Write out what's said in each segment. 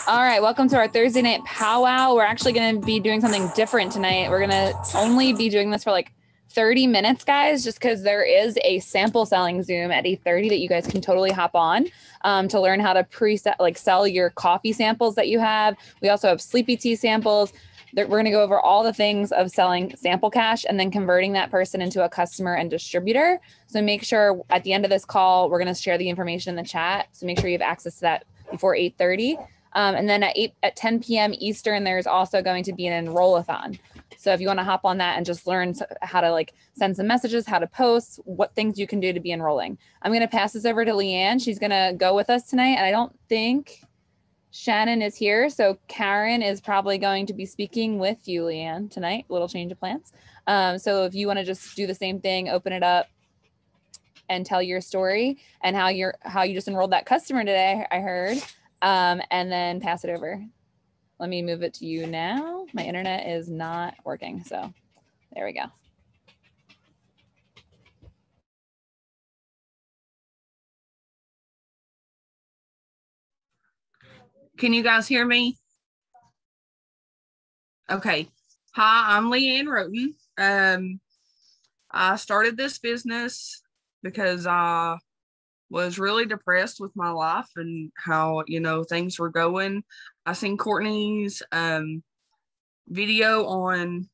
All right, welcome to our Thursday night powwow. We're actually going to be doing something different tonight. We're going to only be doing this for like 30 minutes, guys, just because there is a sample selling Zoom at 8:30 that you guys can totally hop on to learn how to sell your coffee samples that you have. We also have sleepy tea samples. We're going to go over all the things of selling sample cash and then converting that person into a customer and distributor. So make sure at the end of this call, we're going to share the information in the chat. So make sure you have access to that before 8:30. And then at 10 p.m. Eastern, there's also going to be an enroll-a-thon. So if you want to hop on that and just learn how to send some messages, how to post, what things you can do to be enrolling. I'm going to pass this over to Leann. She's going to go with us tonight. And I don't think Shannon is here. So Karen is probably going to be speaking with you, Leann, tonight. A little change of plans. So if you want to just do the same thing, open it up and tell your story and how you just enrolled that customer today, I heard. And then pass it over. Let me move it to you now. My internet is not working, so there we go. Can you guys hear me? Okay. Hi, I'm Leann Roten. I started this business because I was really depressed with my life and how, things were going. I seen Courtney's video on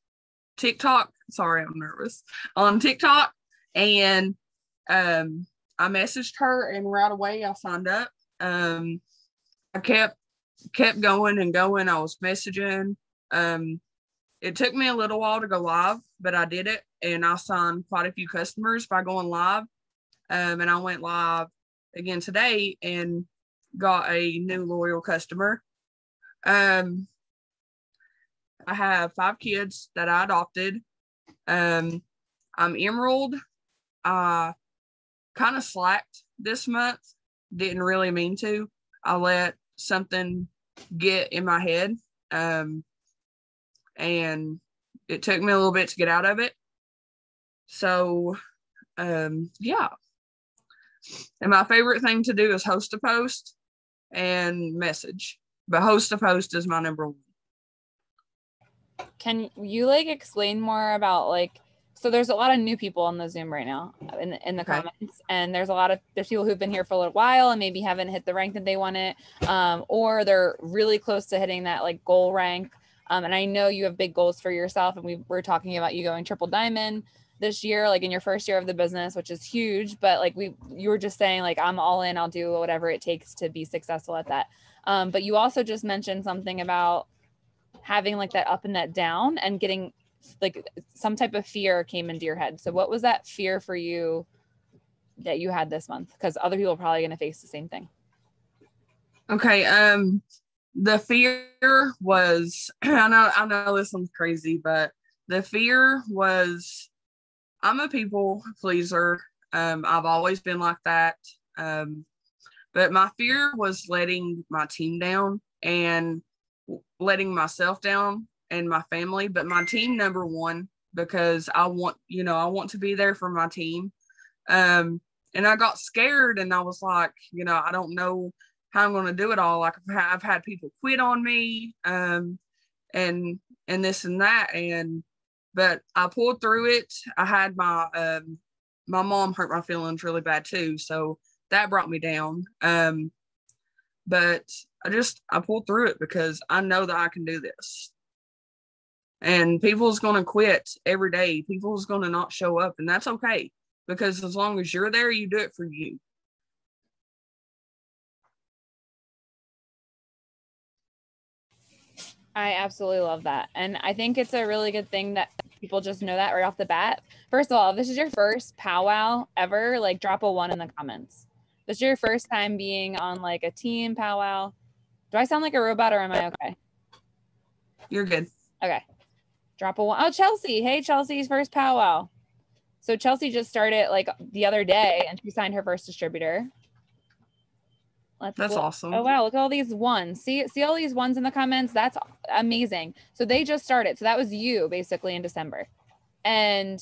TikTok. Sorry, I'm nervous. On TikTok. And I messaged her and right away I signed up. I kept going and going. I was messaging. It took me a little while to go live, but I did it. And I signed quite a few customers by going live. And I went live again today and got a new loyal customer. I have 5 kids that I adopted. I'm Emerald. I kind of slacked this month. Didn't really mean to. I let something get in my head. And it took me a little bit to get out of it. So, yeah. And my favorite thing to do is host a post and message. But host a post is my number one. Can you explain more about so there's a lot of new people on the Zoom right now in the comments, and there's people who've been here for a little while and maybe haven't hit the rank that they wanted, or they're really close to hitting that goal rank. And I know you have big goals for yourself, and we were talking about you going triple diamond this year, in your first year of the business, which is huge. But you were just saying I'm all in, I'll do whatever it takes to be successful at that. But you also just mentioned something about having that up and that down and getting some type of fear came into your head. So what was that fear for you that you had this month? Because other people are probably going to face the same thing. Okay. The fear was, I know this sounds crazy, but the fear was, I'm a people pleaser. I've always been like that. But my fear was letting my team down and letting myself down and my family, but my team number one, because I want to be there for my team. And I got scared and I was like, I don't know how I'm going to do it all. I've had people quit on me, and this and that. But I pulled through it. I had my mom hurt my feelings really bad too. So that brought me down. But I pulled through it because I know that I can do this. And people's going to quit every day. People's going to not show up, and that's okay. Because as long as you're there, you do it for you. I absolutely love that. And I think it's a really good thing that people just know that right off the bat. First of all, if this is your first powwow ever, drop a 1 in the comments. This is your first time being on a team powwow. Do I sound like a robot or am I okay? You're good. Okay. Drop a 1. Oh, Chelsea. Hey, Chelsea's first powwow. So Chelsea just started the other day and she signed her first distributor. That's awesome. Oh, wow. Look at all these 1s. See all these 1s in the comments? That's amazing. So they just started. So that was you basically in December. And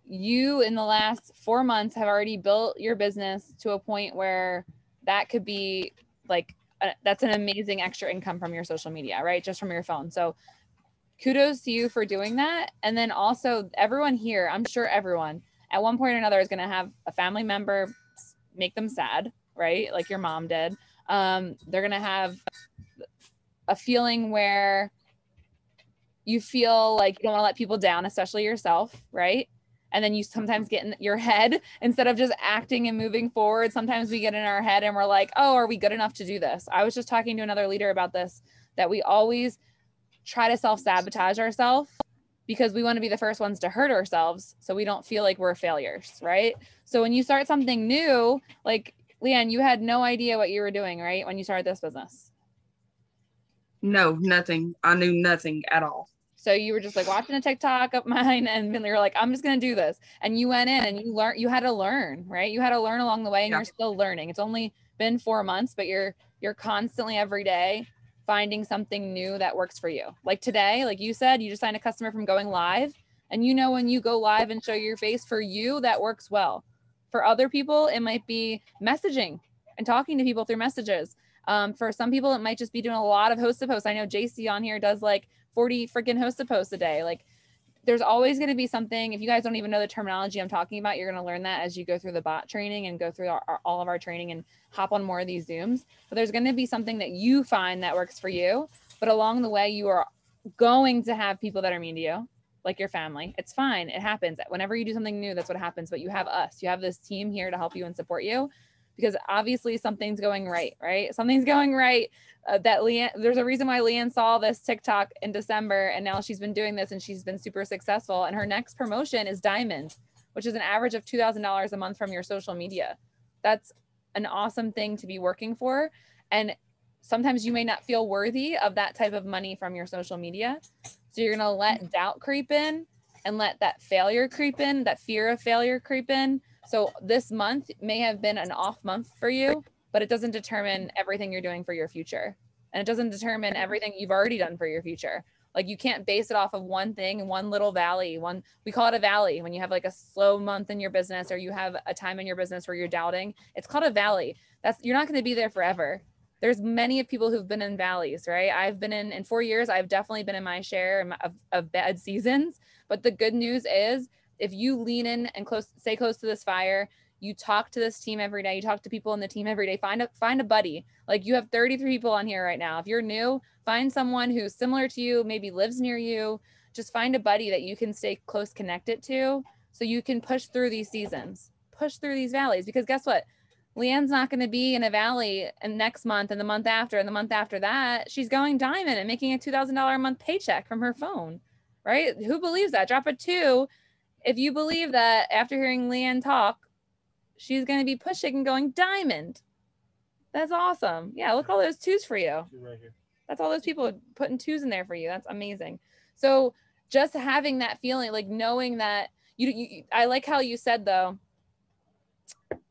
you in the last 4 months have already built your business to a point where that could be that's an amazing extra income from your social media, right? Just from your phone. So kudos to you for doing that. And then also everyone here, I'm sure everyone at one point or another is going to have a family member make them sad, right? Like your mom did. They're going to have a feeling where you feel like you don't want to let people down, especially yourself, right? And then you sometimes get in your head instead of just acting and moving forward. Sometimes we get in our head and we're like, oh, are we good enough to do this? I was just talking to another leader about this, that we always try to self-sabotage ourselves because we want to be the first ones to hurt ourselves so we don't feel like we're failures, right? So when you start something new, like Leann, you had no idea what you were doing, right? When you started this business. No, nothing. I knew nothing at all. So you were just like watching a TikTok of mine and you're like, I'm just going to do this. And you went in and you had to learn, right? You had to learn along the way and you're still learning. It's only been 4 months, but you're constantly every day finding something new that works for you. Like today, like you said, you just signed a customer from going live, and you know, when you go live and show your face, for you, that works well. For other people, it might be messaging and talking to people through messages. For some people, it might just be doing a lot of host to post. I know JC on here does like 40 freaking host to post a day. Like there's always going to be something. If you guys don't even know the terminology I'm talking about, you're going to learn that as you go through the bot training and go through all of our training and hop on more of these Zooms. But there's going to be something that you find that works for you. But along the way, you are going to have people that are mean to you, like your family. It's fine. It happens. Whenever you do something new, that's what happens. But you have us. You have this team here to help you and support you, because obviously something's going right, right? Something's going right. That Leann, there's a reason why Leann saw this TikTok in December, and now she's been doing this and she's been super successful. And her next promotion is Diamond, which is an average of $2,000 a month from your social media. That's an awesome thing to be working for. And sometimes you may not feel worthy of that type of money from your social media. So you're going to let doubt creep in and let that failure creep in, that fear of failure creep in. So this month may have been an off month for you, but it doesn't determine everything you're doing for your future. And it doesn't determine everything you've already done for your future. Like you can't base it off of one thing, one little valley. We call it a valley when you have like a slow month in your business, or you have a time in your business where you're doubting. It's called a valley. You're not going to be there forever. There's many of people who've been in valleys, right? I've been in 4 years, I've definitely been in my share of bad seasons. But the good news is, if you lean in and stay close to this fire, you talk to this team every day, you talk to people in the team every day, find a buddy. Like you have 33 people on here right now. If you're new, find someone who's similar to you, maybe lives near you. Just find a buddy that you can stay close connected to, so you can push through these seasons, push through these valleys. Because guess what? Leann's not going to be in a valley and next month and the month after and the month after that. She's going diamond and making a $2,000 a month paycheck from her phone, right? Who believes that? Drop a 2 if you believe that after hearing Leann talk, she's going to be pushing and going diamond. That's awesome. Yeah, look, all those 2s for you. Right here. That's all those people putting 2s in there for you. That's amazing. So just having that feeling, like knowing that I like how you said though,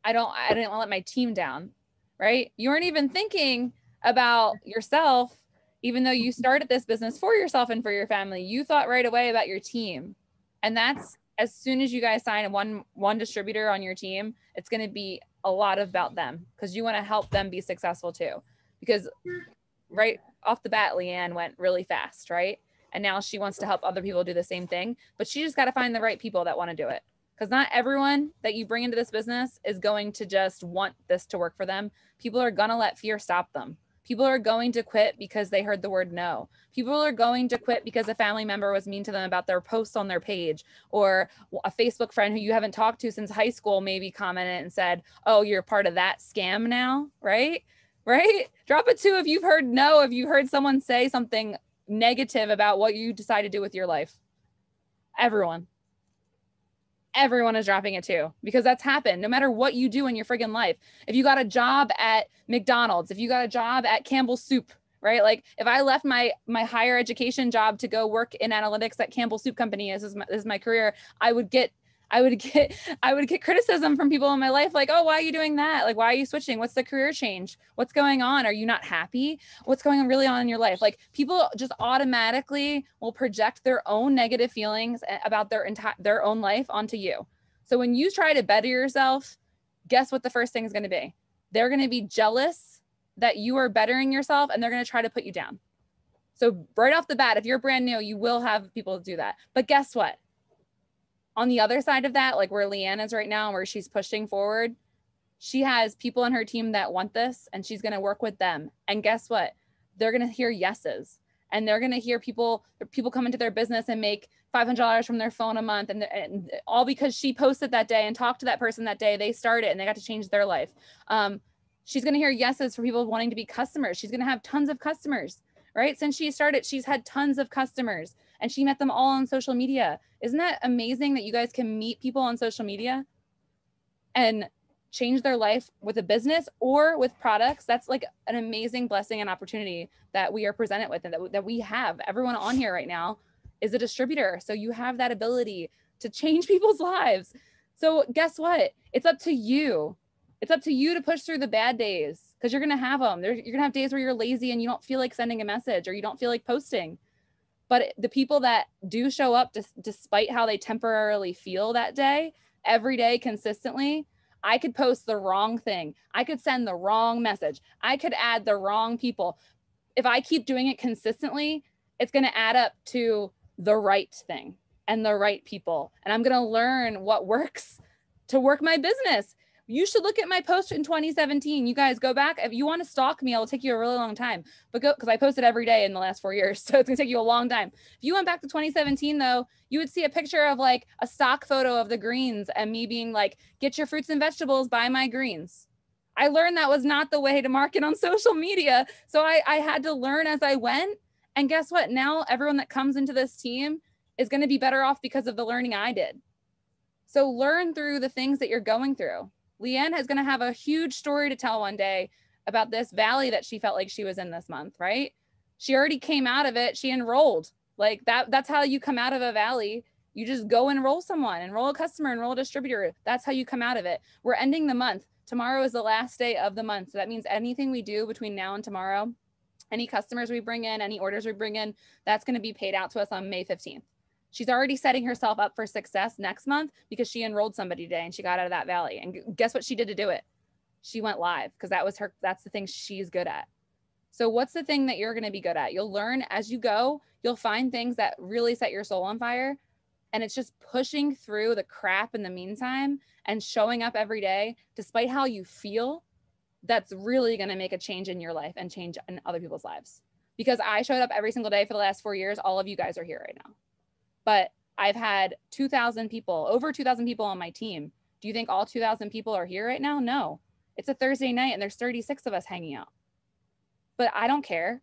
I didn't want to let my team down, right? You weren't even thinking about yourself, even though you started this business for yourself and for your family. You thought right away about your team. And that's, as soon as you guys sign one distributor on your team, it's going to be a lot about them, because you want to help them be successful too. Because right off the bat, Leann went really fast, right? And now she wants to help other people do the same thing, but she just got to find the right people that want to do it. Because not everyone that you bring into this business is going to just want this to work for them. People are going to let fear stop them. People are going to quit because they heard the word no. People are going to quit because a family member was mean to them about their posts on their page, or a Facebook friend who you haven't talked to since high school maybe commented and said, oh, you're part of that scam now, right? Right? Drop a 2 if you've heard no, if you heard someone say something negative about what you decide to do with your life. Everyone is dropping it too, because that's happened no matter what you do in your friggin' life. If you got a job at McDonald's, if you got a job at Campbell's Soup, right? Like if I left my higher education job to go work in analytics at Campbell's Soup Company, this is my career, I would get criticism from people in my life, like, oh, why are you doing that? Like, why are you switching? What's the career change? What's going on? Are you not happy? What's going on really on in your life? Like, people just automatically will project their own negative feelings about their own life onto you. So when you try to better yourself, guess what the first thing is going to be? They're going to be jealous that you are bettering yourself and they're going to try to put you down. So right off the bat, if you're brand new, you will have people do that. But guess what? On the other side of that, like where Leann is right now, where she's pushing forward, she has people on her team that want this and she's going to work with them. And guess what? They're going to hear yeses, and they're going to hear people come into their business and make $500 from their phone a month. And all because she posted that day and talked to that person that day, they started and they got to change their life. She's going to hear yeses for people wanting to be customers. She's going to have tons of customers, right? Since she started, she's had tons of customers and she met them all on social media. Isn't that amazing that you guys can meet people on social media and change their life with a business or with products? That's like an amazing blessing and opportunity that we are presented with and that we have. Everyone on here right now is a distributor. So you have that ability to change people's lives. So guess what? It's up to you. It's up to you to push through the bad days, because you're going to have them. You're going to have days where you're lazy and you don't feel like sending a message or you don't feel like posting. But the people that do show up despite how they temporarily feel that day, every day consistently, I could post the wrong thing. I could send the wrong message. I could add the wrong people. If I keep doing it consistently, it's going to add up to the right thing and the right people. And I'm going to learn what works to work my business. You should look at my post in 2017. You guys go back. If you want to stalk me, it'll take you a really long time. But go, because I posted every day in the last 4 years. So it's going to take you a long time. If you went back to 2017, though, you would see a picture of like a stock photo of the greens and me being like, get your fruits and vegetables, buy my greens. I learned that was not the way to market on social media. So I had to learn as I went. And guess what? Now everyone that comes into this team is going to be better off because of the learning I did. So learn through the things that you're going through. Leann is going to have a huge story to tell one day about this valley that she felt like she was in this month, right? She already came out of it. She enrolled. Like that's how you come out of a valley. You just go enroll someone, enroll a customer, enroll a distributor. That's how you come out of it. We're ending the month. Tomorrow is the last day of the month. So that means anything we do between now and tomorrow, any customers we bring in, any orders we bring in, that's going to be paid out to us on May 15th. She's already setting herself up for success next month because she enrolled somebody today and she got out of that valley. And guess what she did to do it? She went live because that's the thing she's good at. So what's the thing that you're going to be good at? You'll learn as you go. You'll find things that really set your soul on fire. And it's just pushing through the crap in the meantime and showing up every day, despite how you feel. That's really going to make a change in your life and change in other people's lives. Because I showed up every single day for the last 4 years. All of you guys are here right now. But I've had 2,000 people, over 2,000 people on my team. Do you think all 2,000 people are here right now? No. It's a Thursday night and there's 36 of us hanging out. But I don't care.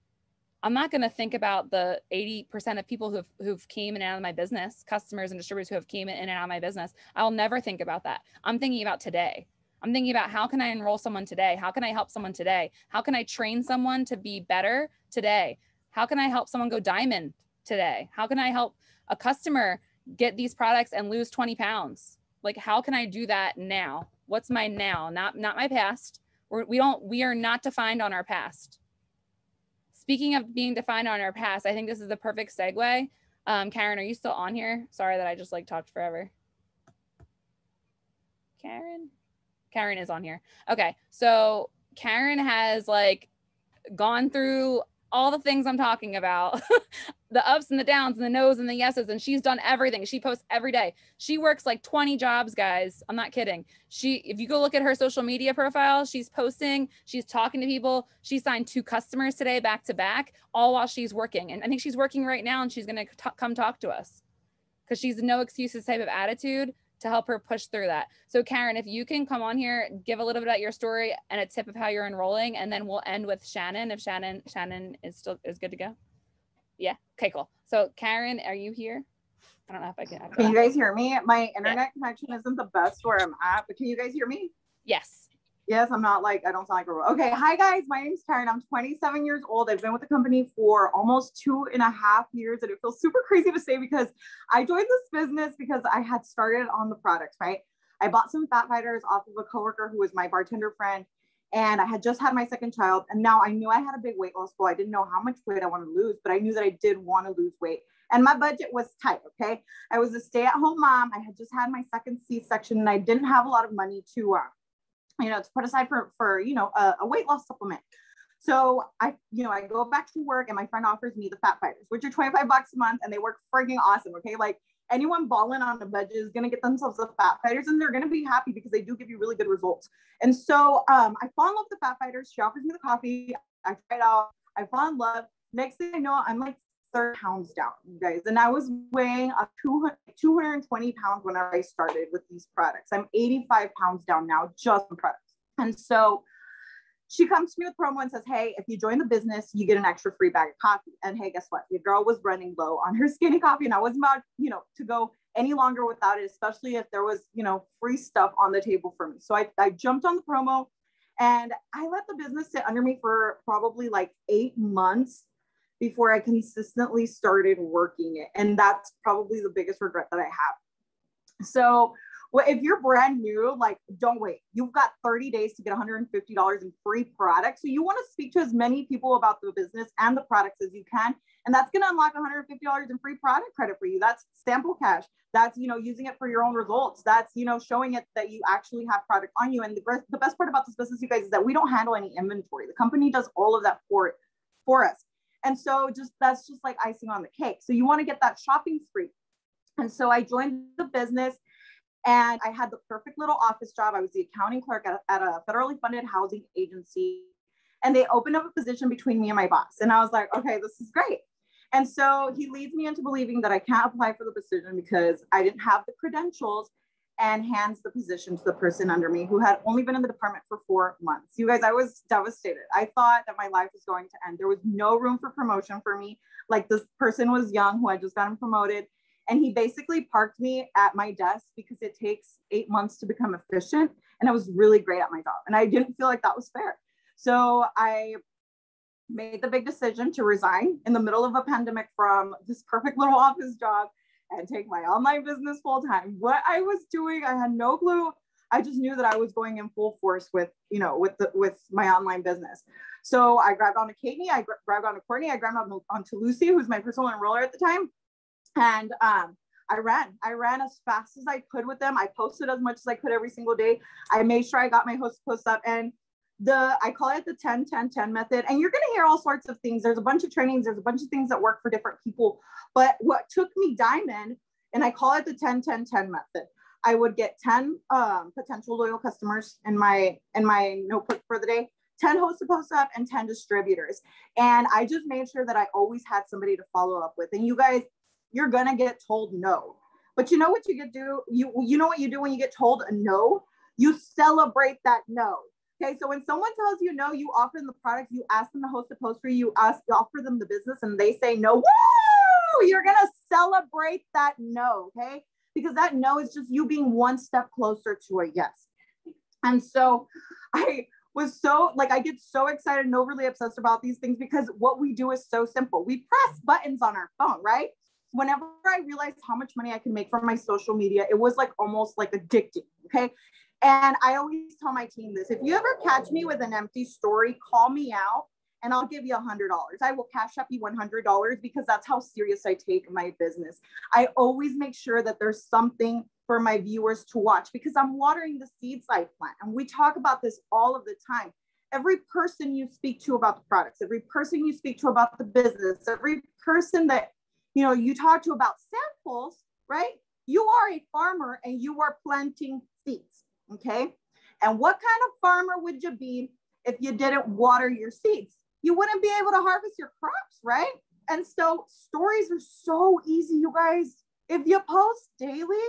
I'm not going to think about the 80% of people who've came in and out of my business, customers and distributors who have came in and out of my business. I'll never think about that. I'm thinking about today. I'm thinking about how can I enroll someone today? How can I help someone today? How can I train someone to be better today? How can I help someone go diamond today? How can I help a customer get these products and lose 20 pounds? Like, how can I do that now? What's my now? Not my past. We are not defined on our past. Speaking of being defined on our past, I think this is the perfect segue. Karen, are you still on here? Sorry that I just like talked forever. Karen is on here. Okay. So Karen has like gone through all the things I'm talking about, the ups and the downs and the no's and the yeses. And she's done everything. She posts every day. She works like 20 jobs, guys. I'm not kidding. If you go look at her social media profile, she's posting, she's talking to people. She signed 2 customers today, back to back, all while she's working. And I think she's working right now and she's going to come talk to us because she's a no excuses type of attitude to help her push through that. So Karen, if you can come on here, give a little bit about your story and a tip of how you're enrolling, and then we'll end with Shannon. If Shannon is good to go. Yeah. Okay, cool. So Karen, are you here? I don't know if I can. Can you guys hear me? My internet connection isn't the best where I'm at, but can you guys hear me? Yes. Yes, I don't sound like a robot. Okay. Hi guys, my name is Karen. I'm 27 years old. I've been with the company for almost 2.5 years. And it feels super crazy to say because I joined this business because I had started on the products, right? I bought some fat fighters off of a coworker who was my bartender friend. And I had just had my second child. And now I knew I had a big weight loss goal. I didn't know how much weight I wanted to lose, but I knew that I did want to lose weight. And my budget was tight, okay? I was a stay-at-home mom. I had just had my second C-section and I didn't have a lot of money to put aside for a weight loss supplement. So I go back to work and my friend offers me the Fat Fighters, which are $25 a month and they work freaking awesome. Okay. Like anyone balling on a budget is going to get themselves the Fat Fighters and they're going to be happy because they do give you really good results. And so I fall in love with the Fat Fighters. She offers me the coffee. I try it out. I fall in love. Next thing I know, I'm like 30 pounds down, you guys. And I was weighing 220 pounds when I started with these products. I'm 85 pounds down now, just on products. And so she comes to me with promo and says, hey, if you join the business, you get an extra free bag of coffee. And hey, guess what? Your girl was running low on her skinny coffee and I wasn't about, to go any longer without it, especially if there was, free stuff on the table for me. So I jumped on the promo and I let the business sit under me for probably like 8 months before I consistently started working it. And that's probably the biggest regret that I have. So if you're brand new, like don't wait. You've got 30 days to get $150 in free products. So you want to speak to as many people about the business and the products as you can. And that's going to unlock $150 in free product credit for you. That's sample cash. That's, using it for your own results. That's, showing it that you actually have product on you. And the best part about this business, you guys, is that we don't handle any inventory. The company does all of that for us. And so that's just like icing on the cake. So you want to get that shopping spree. And so I joined the business and I had the perfect little office job. I was the accounting clerk at a federally funded housing agency. And they opened up a position between me and my boss. And I was like, okay, this is great. And so he leads me into believing that I can't apply for the position because I didn't have the credentials, and hands the position to the person under me who had only been in the department for 4 months. You guys, I was devastated. I thought that my life was going to end. There was no room for promotion for me. Like this person was young who had just gotten promoted. And he basically parked me at my desk because it takes 8 months to become efficient. And I was really great at my job. And I didn't feel like that was fair. So I made the big decision to resign in the middle of a pandemic from this perfect little office job and take my online business full time. What I was doing, I had no clue. I just knew that I was going in full force with my online business. So I grabbed onto Katie, I grabbed onto Courtney, I grabbed onto Lucy, who's my personal enroller at the time. And I ran as fast as I could with them. I posted as much as I could every single day. I made sure I got my posts up, and I call it the 10-10-10 method. And you're going to hear all sorts of things. There's a bunch of trainings. There's a bunch of things that work for different people. But what took me diamond, and I call it the 10-10-10 method. I would get 10 potential loyal customers in my notebook for the day, 10 hosts to post up, and 10 distributors. And I just made sure that I always had somebody to follow up with. And you guys, you're going to get told no. But you know what you could do? You know what you do when you get told a no? You celebrate that no. Okay, so when someone tells you no, you offer them the product, you ask them to host a post for you, you offer them the business, and they say no. Woo! You're going to celebrate that no, okay? Because that no is just you being one step closer to a yes. And so I get so excited and overly obsessed about these things because what we do is so simple. We press buttons on our phone, right? Whenever I realized how much money I can make from my social media, it was like almost like addicting, okay? And I always tell my team this: if you ever catch me with an empty story, call me out and I'll give you $100. I will cash up you $100 because that's how serious I take my business. I always make sure that there's something for my viewers to watch because I'm watering the seeds I plant. And we talk about this all of the time. Every person you speak to about the products, every person you speak to about the business, every person that you talk to about samples, right? You are a farmer and you are planting seeds. Okay. And what kind of farmer would you be if you didn't water your seeds? You wouldn't be able to harvest your crops, right? And so stories are so easy, you guys. If you post daily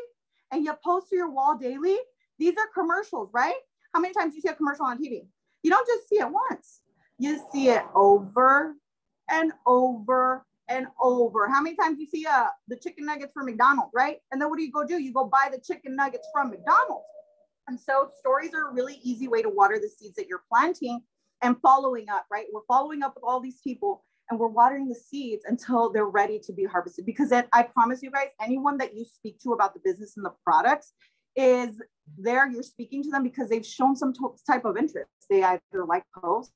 and you post to your wall daily, these are commercials, right? How many times do you see a commercial on TV? You don't just see it once. You see it over and over and over. How many times do you see the chicken nuggets from McDonald's, right? And then what do? You go buy the chicken nuggets from McDonald's. And so stories are a really easy way to water the seeds that you're planting and following up, right? We're following up with all these people and we're watering the seeds until they're ready to be harvested. Because then I promise you guys, anyone that you speak to about the business and the products is there, you're speaking to them because they've shown some type of interest. They either like posts,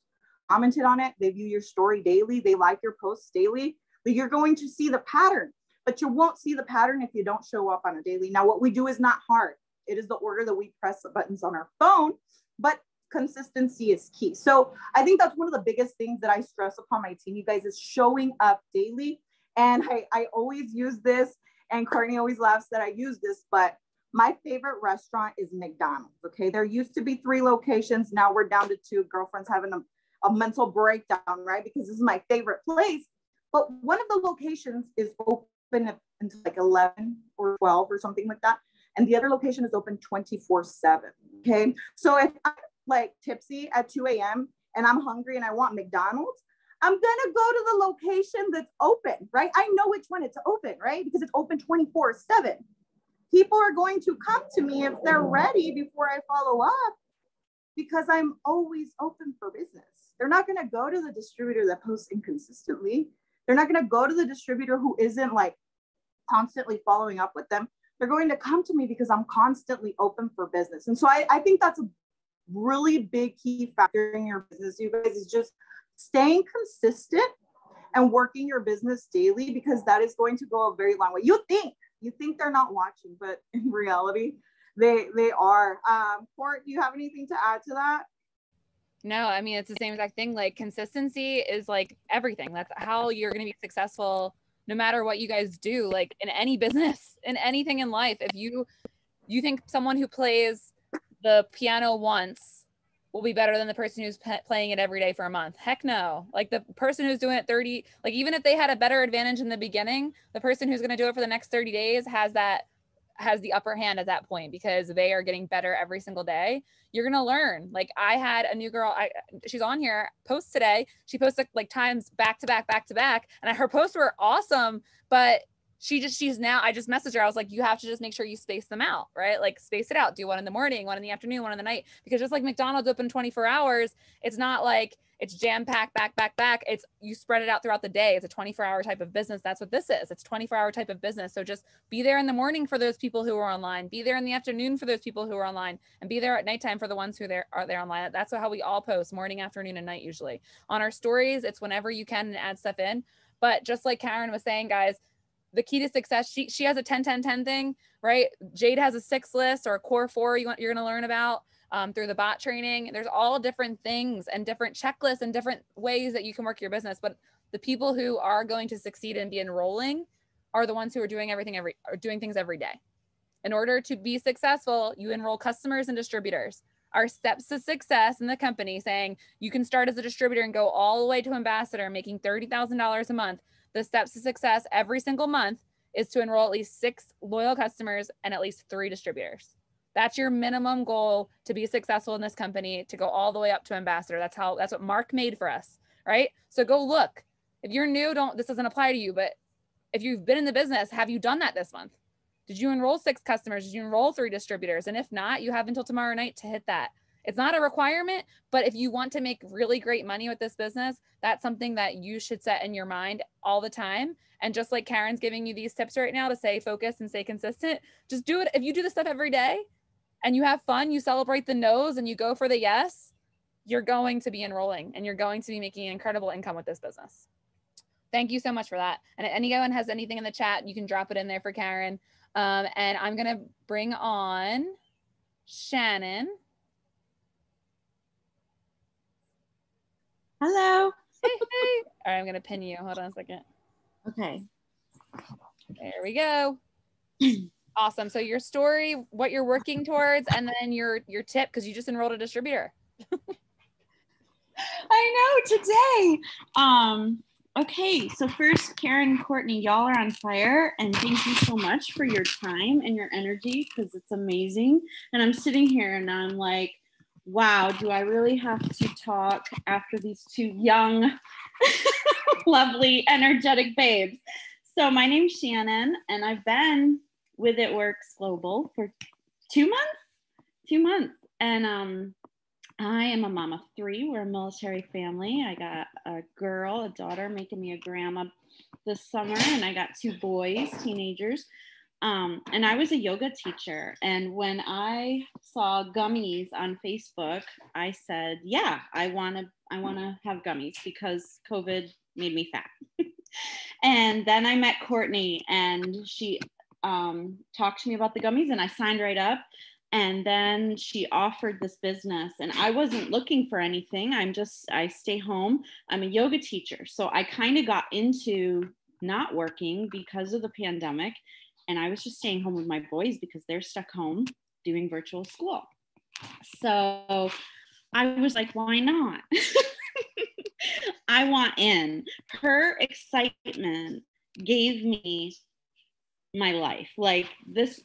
commented on it, they view your story daily, they like your posts daily. But you're going to see the pattern, but you won't see the pattern if you don't show up on a daily. Now, what we do is not hard. It is the order that we press the buttons on our phone, but consistency is key. So I think that's one of the biggest things that I stress upon my team, you guys, is showing up daily. And I always use this, and Courtney always laughs that I use this, but my favorite restaurant is McDonald's. Okay. There used to be 3 locations. Now we're down to 2. Girlfriend's having a mental breakdown, right? Because this is my favorite place. But one of the locations is open until like 11 or 12 or something like that. And the other location is open 24/7. Okay. So if I'm like tipsy at 2 a.m. and I'm hungry and I want McDonald's, I'm going to go to the location that's open, right? I know which one it's open, right? Because it's open 24/7. People are going to come to me if they're ready before I follow up, because I'm always open for business. They're not going to go to the distributor that posts inconsistently. They're not going to go to the distributor who isn't like constantly following up with them. They're going to come to me because I'm constantly open for business. And so I think that's a really big key factor in your business, you guys, is just staying consistent and working your business daily, because that is going to go a very long way. You think they're not watching, but in reality, they are. Court, do you have anything to add to that? No, I mean, it's the same exact thing. Like, consistency is like everything. That's how you're going to be successful no matter what you guys do, like in any business, in anything in life. If you think someone who plays the piano once will be better than the person who's playing it every day for a month. Heck no. Like, the person who's doing it 30, like even if they had a better advantage in the beginning, the person who's going to do it for the next 30 days has the upper hand at that point, because they are getting better every single day. You're going to learn. Like, I had a new girl, she's on here, posts today. She posts like times back to back. And her posts were awesome, but she's now, I just messaged her. I was like, you have to just make sure you space them out, right? Like, space it out. Do one in the morning, one in the afternoon, one in the night, because just like McDonald's open 24 hours, it's not like it's jam-packed back. It's, you spread it out throughout the day. It's a 24-hour type of business. That's what this is. It's 24-hour type of business. So just be there in the morning for those people who are online, be there in the afternoon for those people who are online, and be there at nighttime for the ones who are there online. That's how we all post, morning, afternoon, and night usually. On our stories, it's whenever you can and add stuff in. But just like Karen was saying, guys, the key to success, she has a 10-10-10 thing, right? Jade has a 6 list or a core 4 you're going to learn about through the bot training. There's all different things and different checklists and different ways that you can work your business. But the people who are going to succeed and be enrolling are the ones who are doing things every day. In order to be successful, you enroll customers and distributors. Our steps to success in the company, saying you can start as a distributor and go all the way to ambassador, making $30,000 a month. The steps to success every single month is to enroll at least 6 loyal customers and at least 3 distributors. That's your minimum goal to be successful in this company, to go all the way up to ambassador. That's what Mark made for us, right? So go look. If you're new, this doesn't apply to you, but if you've been in the business, have you done that this month? Did you enroll 6 customers? Did you enroll 3 distributors? And if not, you have until tomorrow night to hit that. It's not a requirement, but if you want to make really great money with this business, that's something that you should set in your mind all the time. And just like Karen's giving you these tips right now to stay focused and stay consistent, just do it. If you do this stuff every day and you have fun, you celebrate the no's and you go for the yes, you're going to be enrolling and you're going to be making incredible income with this business. Thank you so much for that. And if anyone has anything in the chat, you can drop it in there for Karen. And I'm going to bring on Shannon. Hello. Hey. All right, I'm going to pin you. Hold on a second. Okay. There we go. Awesome. So your story, what you're working towards, and then your tip, because you just enrolled a distributor. I know, today. Okay, so first, Karen and Courtney, y'all are on fire, and thank you so much for your time and your energy, because it's amazing. And I'm sitting here and I'm like, wow, do I really have to talk after these 2 young, lovely, energetic babes? So my name's Shannon, and I've been with It Works Global for 2 months. And I am a mom of 3. We're a military family. I got a girl, a daughter, making me a grandma this summer, and I got 2 boys, teenagers. And I was a yoga teacher. And when I saw gummies on Facebook, I said, yeah, I want to have gummies because COVID made me fat. And then I met Courtney, and she talked to me about the gummies, and I signed right up. And then she offered this business, and I wasn't looking for anything. I stay home. I'm a yoga teacher. So I kind of got into not working because of the pandemic. And I was just staying home with my boys because they're stuck home doing virtual school. So I was like, why not? I want in. Her excitement gave me my life. Like this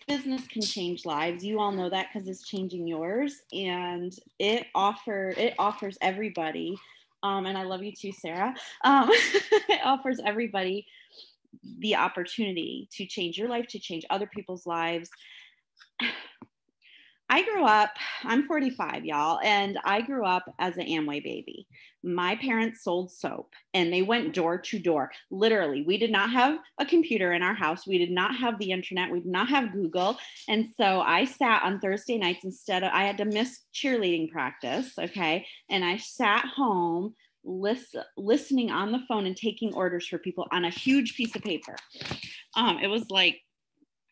business can change lives. You all know that because it's changing yours, and it offers everybody. And I love you too, Sarah. It offers everybody the opportunity to change your life, to change other people's lives. I grew up, I'm 45, y'all, and I grew up as an Amway baby. My parents sold soap and they went door to door. Literally, we did not have a computer in our house. We did not have the internet. We did not have Google. And so I sat on Thursday nights I had to miss cheerleading practice, okay? And I sat home listening on the phone and taking orders for people on a huge piece of paper. It was like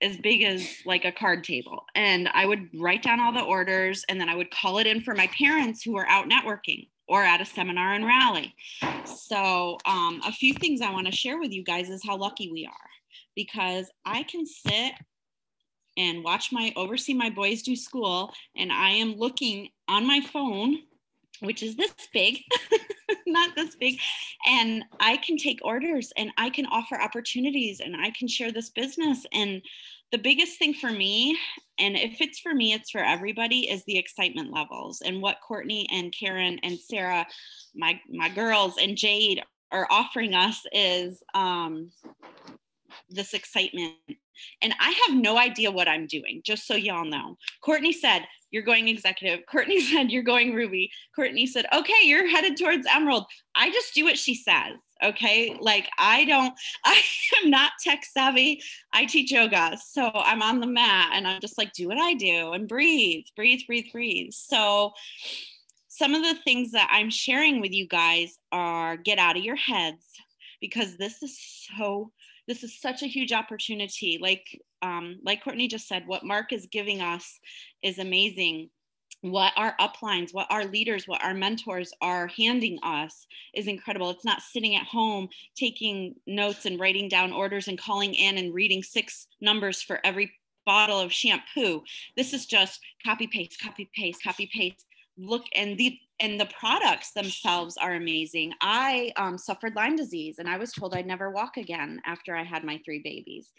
as big as like a card table. And I would write down all the orders, and then I would call it in for my parents who were out networking or at a seminar and rally. So a few things I want to share with you guys is how lucky we are, because I can sit and oversee my boys do school, and I am looking on my phone, which is this big, not this big, and I can take orders and I can offer opportunities and I can share this business. And the biggest thing for me, and if it's for me, it's for everybody, is the excitement levels. And what Courtney and Karen and Sarah, my girls, and Jade are offering us is this excitement. And I have no idea what I'm doing, just so y'all know. Courtney said, you're going executive. Courtney said, you're going Ruby. Courtney said, okay, you're headed towards Emerald. I just do what she says, okay? Like I am not tech savvy. I teach yoga. So I'm on the mat and I'm just like, do what I do and breathe. So some of the things that I'm sharing with you guys are get out of your heads, because this is such a huge opportunity. Like Courtney just said, what Mark is giving us is amazing. What our uplines, what our leaders, what our mentors are handing us is incredible. It's not sitting at home taking notes and writing down orders and calling in and reading 6 numbers for every bottle of shampoo. This is just copy, paste. Look, and the products themselves are amazing. I suffered Lyme disease, and I was told I'd never walk again after I had my 3 babies.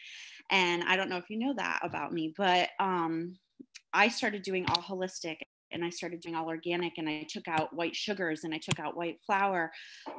And I don't know if you know that about me, but I started doing all holistic, and I started doing all organic, and I took out white sugars and I took out white flour.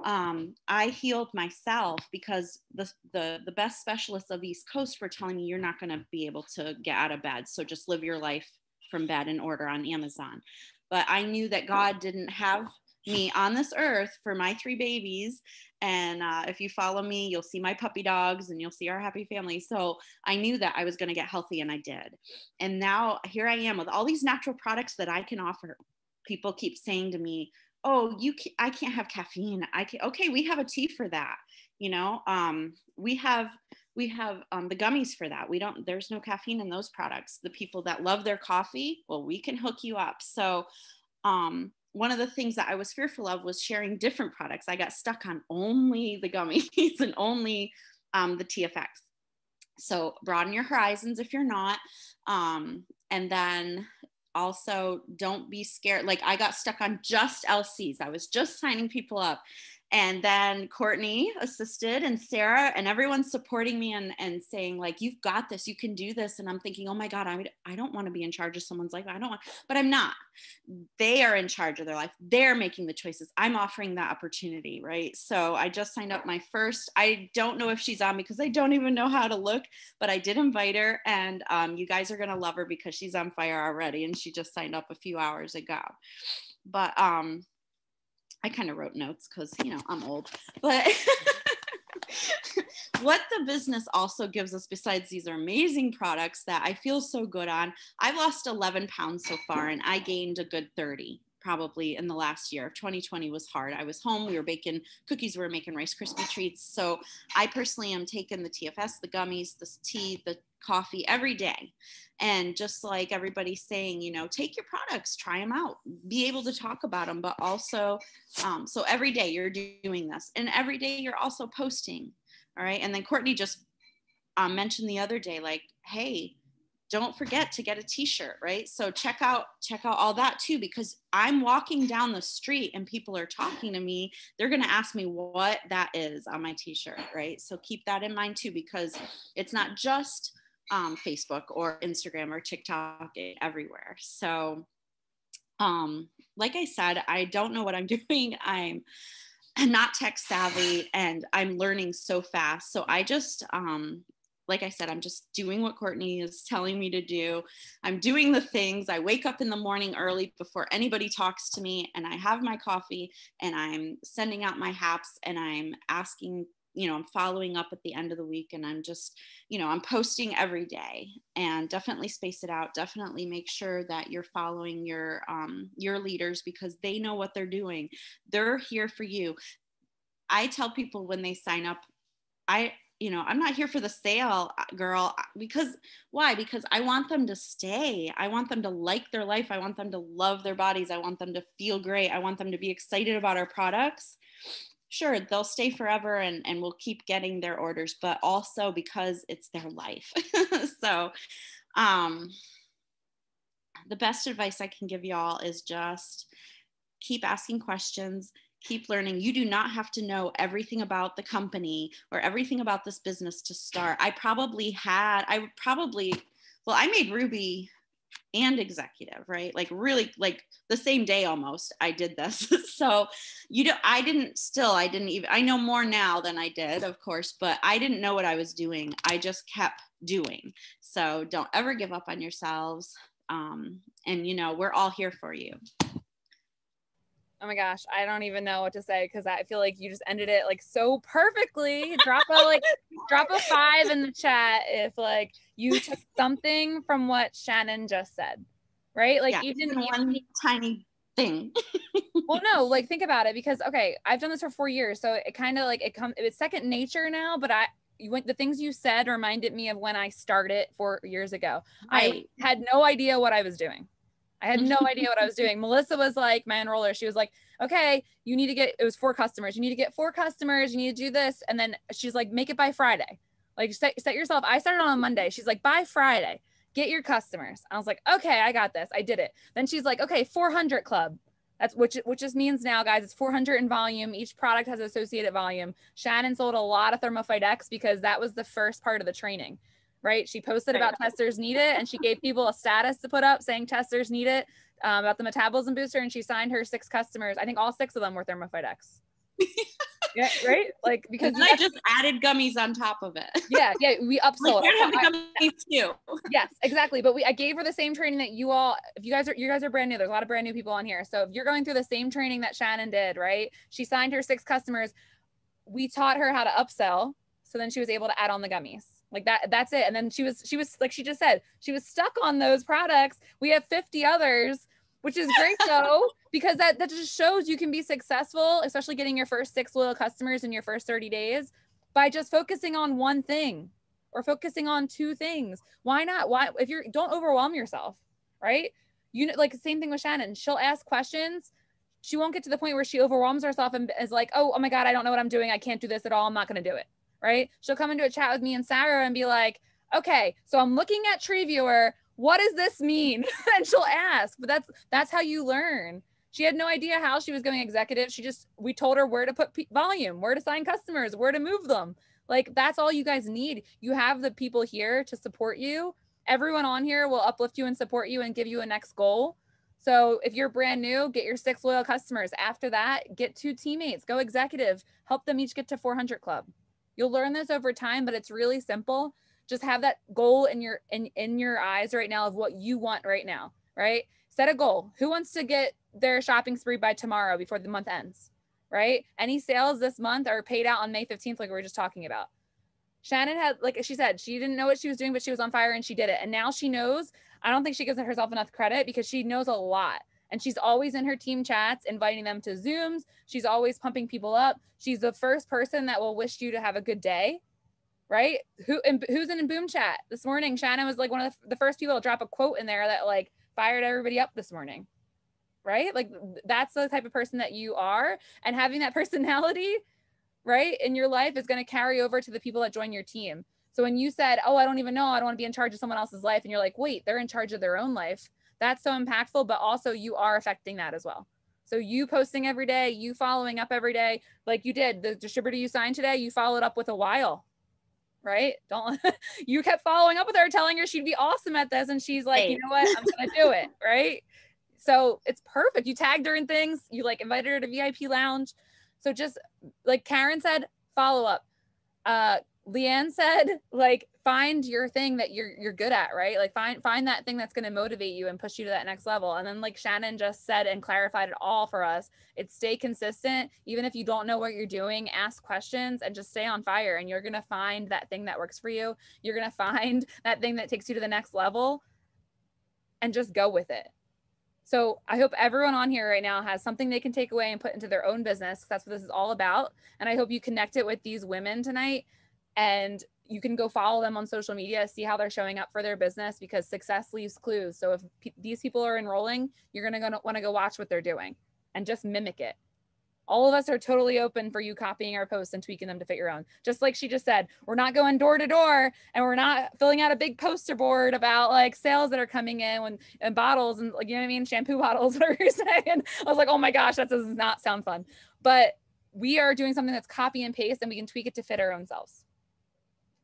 I healed myself because the best specialists of East Coast were telling me, you're not going to be able to get out of bed. So just live your life from bed and order on Amazon. But I knew that God didn't have me on this earth for my 3 babies. And if you follow me, you'll see my puppy dogs and you'll see our happy family. So I knew that I was going to get healthy, and I did. And now here I am with all these natural products that I can offer. People keep saying to me, oh, I can't have caffeine. Okay, we have a tea for that. You know, we have the gummies for that. There's no caffeine in those products. The people that love their coffee, well, we can hook you up. So one of the things that I was fearful of was sharing different products. I got stuck on only the gummies and only the TFX. So broaden your horizons if you're not. And then also don't be scared. Like I got stuck on just LCs. I was just signing people up. And then Courtney assisted, and Sarah, and everyone's supporting me and saying like, you've got this, you can do this. And I'm thinking, oh my God, I don't want to be in charge of someone's life. But I'm not. They are in charge of their life. They're making the choices. I'm offering that opportunity, right? So I just signed up my first. I don't know if she's on because I don't even know how to look, but I did invite her, and you guys are going to love her because she's on fire already. And she just signed up a few hours ago. But I kind of wrote notes because, you know, I'm old. But what the business also gives us, besides these amazing products that I feel so good on, I've lost 11 pounds so far, and I gained a good 30 probably in the last year. 2020 was hard. I was home. We were baking cookies. We were making Rice Krispie treats. So I personally am taking the TFS, the gummies, the tea, the coffee every day. And just like everybody's saying, you know, take your products, try them out, be able to talk about them, but also, so every day you're doing this, and every day you're also posting. All right. And then Courtney just mentioned the other day, like, hey, don't forget to get a t-shirt, right? So check out all that too, because I'm walking down the street and people are talking to me. They're going to ask me what that is on my t-shirt, right? So keep that in mind too, because it's not just Facebook or Instagram or TikTok, everywhere. So like I said, I don't know what I'm doing. I'm not tech savvy and I'm learning so fast. So I just, like I said, I'm just doing what Courtney is telling me to do. I'm doing the things. I wake up in the morning early before anybody talks to me, and I have my coffee and I'm sending out my haps, and I'm asking, you know, I'm following up at the end of the week, and I'm just, you know, I'm posting every day. And definitely space it out. Definitely make sure that you're following your leaders, because they know what they're doing. They're here for you. I tell people when they sign up, I'm not here for the sale, girl, because why? Because I want them to stay. I want them to like their life. I want them to love their bodies. I want them to feel great. I want them to be excited about our products. Sure, they'll stay forever and we'll keep getting their orders, but also because it's their life. So the best advice I can give y'all is just keep asking questions. Keep learning. You do not have to know everything about the company or everything about this business to start. I made Ruby and executive, right? Like really, like the same day almost I did this. So I know more now than I did, of course, but I didn't know what I was doing. I just kept doing. So don't ever give up on yourselves. And you know, we're all here for you. Oh my gosh, I don't even know what to say, because I feel like you just ended it like so perfectly. Drop a 5 in the chat if like you took something from what Shannon just said, right? Like, yeah, even one tiny thing. Well, no, like think about it, because okay, I've done this for 4 years, so it kind of like it's second nature now. But the things you said reminded me of when I started 4 years ago. Right. I had no idea what I was doing. Melissa was like my enroller. She was like, okay, it was 4 customers. You need to get 4 customers. You need to do this. And then she's like, make it by Friday. Like set yourself. I started on a Monday. She's like, by Friday, get your customers. I was like, okay, I got this. I did it. Then she's like, okay, 400 club. That's which just means now, guys, it's 400 in volume. Each product has associated volume. Shannon sold a lot of Thermophyte X because that was the first part of the training. Right? She posted about testers need it, and she gave people a status to put up saying testers need it, about the metabolism booster, and she signed her 6 customers. I think all 6 of them were Thermophyte X. Yeah, right? Like, because I just added gummies on top of it. Yeah, we upsold. Like, have the gummies too. Yes, exactly. But I gave her the same training that you guys are brand new. There's a lot of brand new people on here. So if you're going through the same training that Shannon did, right? She signed her 6 customers. We taught her how to upsell. So then she was able to add on the gummies. Like that's it. And then she was like she just said, she was stuck on those products. We have 50 others, which is great though, because that just shows you can be successful, especially getting your first 6 loyal customers in your first 30 days by just focusing on one thing or focusing on 2 things. Why not? Don't overwhelm yourself, right? You know, like same thing with Shannon. She'll ask questions. She won't get to the point where she overwhelms herself and is like, oh my God, I don't know what I'm doing. I can't do this at all. I'm not going to do it. Right? She'll come into a chat with me and Sarah and be like, okay, so I'm looking at Tree Viewer. What does this mean? And she'll ask, but that's how you learn. She had no idea how she was going executive. We told her where to put volume, where to sign customers, where to move them. Like, that's all you guys need. You have the people here to support you. Everyone on here will uplift you and support you and give you a next goal. So if you're brand new, get your 6 loyal customers. After that, get 2 teammates, go executive, help them each get to 400 club. You'll learn this over time, but it's really simple. Just have that goal in your eyes right now of what you want right now, right? Set a goal. Who wants to get their shopping spree by tomorrow before the month ends, right? Any sales this month are paid out on May 15th, like we were just talking about. Shannon had, like she said, she didn't know what she was doing, but she was on fire and she did it. And now she knows. I don't think she gives herself enough credit because she knows a lot. And she's always in her team chats, inviting them to Zooms. She's always pumping people up. She's the first person that will wish you to have a good day, right? Who's in Boom chat this morning? Shannon was like one of the first people to drop a quote in there that like fired everybody up this morning, right? Like that's the type of person that you are. And having that personality, right, in your life is going to carry over to the people that join your team. So when you said, oh, I don't even know, I don't want to be in charge of someone else's life. And you're like, wait, they're in charge of their own life. That's so impactful, but also you are affecting that as well. So you posting every day, you following up every day, like you did, the distributor you signed today, you followed up with a while, right? You kept following up with her, telling her she'd be awesome at this. And she's like, you know what, I'm going to do it. Right. So it's perfect. You tagged her in things, you like invited her to VIP lounge. So just like Karen said, follow up. Leann said, like, find your thing that you're good at, right? Like find that thing that's going to motivate you and push you to that next level. And then like Shannon just said and clarified it all for us, it's stay consistent. Even if you don't know what you're doing, ask questions and just stay on fire. And you're going to find that thing that works for you. You're going to find that thing that takes you to the next level and just go with it. So I hope everyone on here right now has something they can take away and put into their own business. That's what this is all about. And I hope you connect it with these women tonight, and you can go follow them on social media, see how they're showing up for their business, because success leaves clues. So if these people are enrolling, you're going to want to go watch what they're doing and just mimic it. All of us are totally open for you copying our posts and tweaking them to fit your own. Just like she just said, we're not going door to door and we're not filling out a big poster board about like sales that are coming in and bottles and like, you know what I mean? Shampoo bottles, whatever you're saying. I was like, oh my gosh, that does not sound fun. But we are doing something that's copy and paste and we can tweak it to fit our own selves.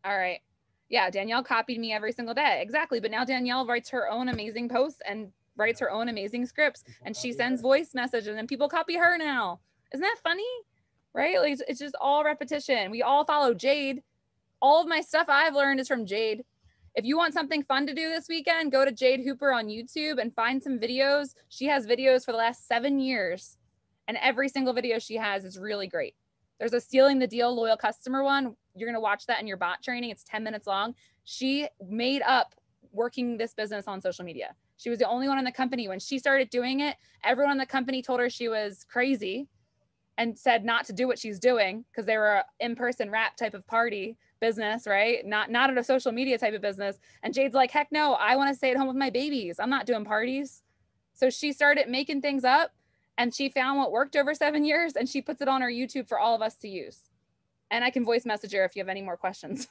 All right. Yeah, Danielle copied me every single day. Exactly. But now Danielle writes her own amazing posts and writes her own amazing scripts, and she sends voice messages and people copy her now. Isn't that funny? Right? Like it's just all repetition. We all follow Jade. All of my stuff I've learned is from Jade. If you want something fun to do this weekend, go to Jade Hooper on YouTube and find some videos. She has videos for the last 7 years, and every single video she has is really great. There's a Sealing the Deal loyal customer one. You're going to watch that in your bot training. It's 10 minutes long. She made up working this business on social media. She was the only one in the company. When she started doing it, everyone in the company told her she was crazy and said not to do what she's doing because they were an in-person rap type of party business, right? Not at a social media type of business. And Jade's like, heck no, I want to stay at home with my babies. I'm not doing parties. So she started making things up, and she found what worked over 7 years, and she puts it on her YouTube for all of us to use. And I can voice message her if you have any more questions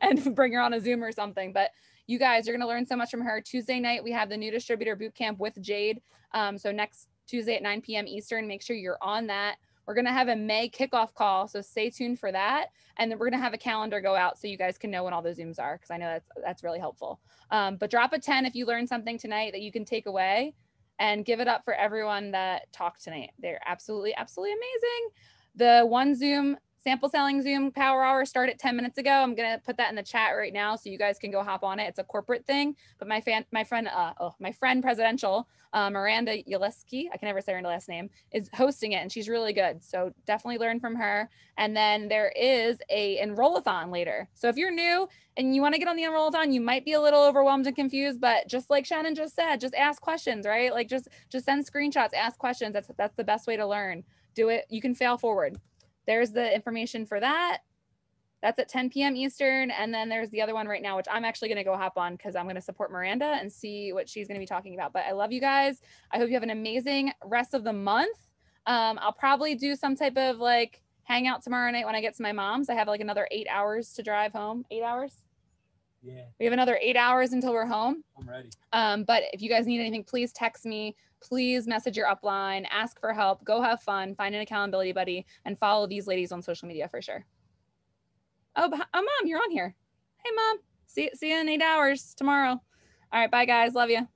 and bring her on a Zoom or something. But you guys are going to learn so much from her. Tuesday night, we have the New Distributor Bootcamp with Jade. So next Tuesday at 9 p.m. Eastern, make sure you're on that. We're going to have a May kickoff call, so stay tuned for that. And then we're going to have a calendar go out so you guys can know when all the Zooms are, because I know that's really helpful. But drop a 10 if you learned something tonight that you can take away, and give it up for everyone that talked tonight. They're absolutely, absolutely amazing. The one Zoom sample selling Zoom power hour started 10 minutes ago. I'm going to put that in the chat right now so you guys can go hop on it. It's a corporate thing, but my friend presidential, Miranda Yaleski, I can never say her last name, is hosting it, and she's really good. So definitely learn from her. And then there is a enroll-a-thon later. So if you're new and you want to get on the enroll-a-thon, you might be a little overwhelmed and confused, but just like Shannon just said, just ask questions, right? Like just send screenshots, ask questions. That's the best way to learn. Do it. You can fail forward. There's the information for that. That's at 10 p.m. Eastern. And then there's the other one right now, which I'm actually going to go hop on because I'm going to support Miranda and see what she's going to be talking about. But I love you guys. I hope you have an amazing rest of the month. I'll probably do some type of like hangout tomorrow night when I get to my mom's. I have like another 8 hours to drive home. 8 hours? Yeah. We have another 8 hours until we're home. I'm ready. But if you guys need anything, please text me. Please message your upline, ask for help, go have fun, find an accountability buddy, and follow these ladies on social media for sure. Oh, Mom, you're on here. Hey, Mom. See you in 8 hours tomorrow. All right, bye, guys. Love you.